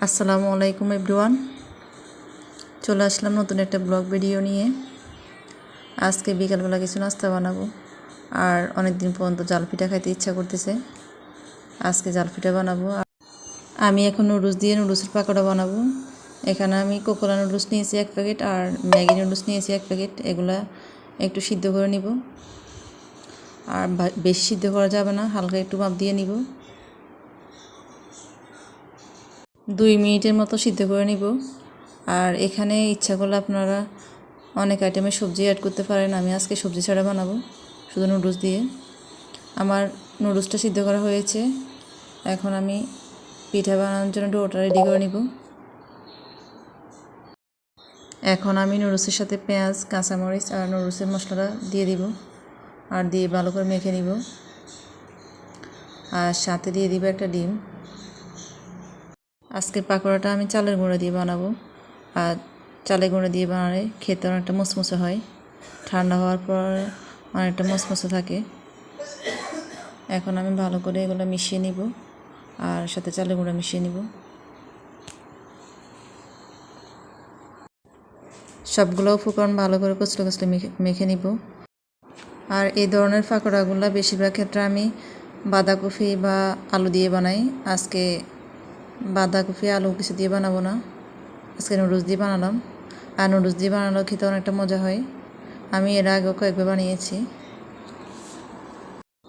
আসসালামু আলাইকুম এভরিওয়ান, চলে আসলাম নতুন একটা ব্লগ ভিডিও নিয়ে। আজকে বিকালবেলা কিছু নাস্তা বানাবো, আর অনেক দিন পর্যন্ত জাল পিঠা খাইতে ইচ্ছা করতেছে। আজকে জাল পিঠা বানাবো। আমি এখন নুডলস দিয়ে নুডলসের পাকোড়া বানাবো। এখানে আমি কোকোলা নুডলস নিয়েছি 1 প্যাকেট আর ম্যাগি নুডলস নিয়েছি 1 প্যাকেট। এগুলা একটু সিদ্ধ করে নিব, আর বেশি সিদ্ধ করা যাবে না, হালকা একটু ভাপ দিয়ে নিব। 2 মিনিটের মতো সিদ্ধ করে নিব। আর এখানে ইচ্ছা করলে আপনারা অনেক আইটেমের সবজি অ্যাড করতে পারেন। আমি আজকে সবজি ছাড়া বানাবো, শুধু নুডলস দিয়ে। আমার নুডলসটা সিদ্ধ করা হয়েছে। এখন আমি পিঠা বানানোর জন্য ডোটা রেডি করে নিব। এখন আমি নুডলসের সাথে পেঁয়াজ, কাঁচামরিচ আর নুডলসের মশলাটা দিয়ে দিব, আর দিয়ে ভালো করে মেখে নিব। আর সাথে দিয়ে দিব একটা ডিম। আজকের পাকোড়াটা আমি চালের গুঁড়া দিয়ে বানাবো, আর চালের গুঁড়া দিয়ে বানালে খেতে অনেকটা মচমচে হয়। ঠান্ডা হওয়ার পর অনেকটা মচমচে থাকে। এখন আমি ভালো করে এগুলো মিশিয়ে নিব, আর সাথে চালের গুঁড়া মিশিয়ে নিব। সবগুলো উপকরণ ভালো করে কচলে কচলে মেখে নিব। আর এই ধরনের পাকোড়াগুলো বেশিরভাগ ক্ষেত্রে আমি বাঁধাকপি বা আলু দিয়ে বানাই। আজকে বাঁধাকপি আলু কিছু দিয়ে বানাবো না, আজকে নুডলস দিয়ে বানালাম। আর নুডলস দিয়ে বানালেও খেতে অনেকটা মজা হয়। আমি এর আগেও কয়েকবার বানিয়েছি।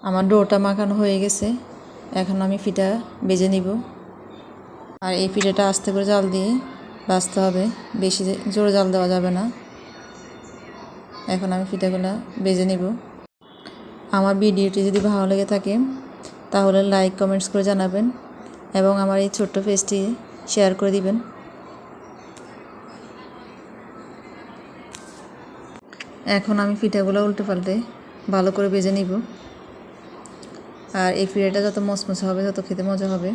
আমার ডোটা মাখানো হয়ে গেছে। এখন আমি পিঠা ভেজে নিব। আর এই পিঠাটা আস্তে করে জাল দিয়ে ভাজতে হবে, বেশি জোরে জাল দেওয়া যাবে না। এখন আমি পিঠাগুলো ভেজে নিব। আমার ভিডিওটি যদি ভালো লেগে থাকে তাহলে লাইক কমেন্টস করে জানাবেন, এবং আমার এই ছোট্ট পেজটি শেয়ার করে দিবেন। এখন আমি পিঠাগুলো উল্টে পাল্টে ভালো করে ভেজে নিব। আর এই পিঠাটা যত মচমচে হবে তত খেতে মজা হবে।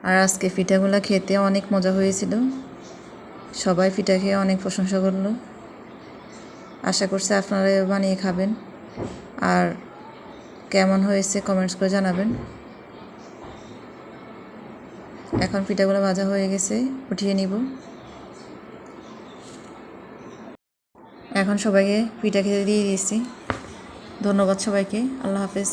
আর আজকে পিঠাগুলো খেতে অনেক মজা হয়েছিল। সবাই পিঠা খেয়ে অনেক প্রশংসা করলো। আশা করছি আপনারা বানিয়ে খাবেন, আর কেমন হয়েছে কমেন্টস করে জানাবেন। এখন পিঠাগুলো ভাজা হয়ে গেছে, উঠিয়ে নিব। এখন সবাইকে পিঠা খেতে দিয়ে দিয়েছি। ধন্যবাদ সবাইকে। আল্লাহ হাফেজ।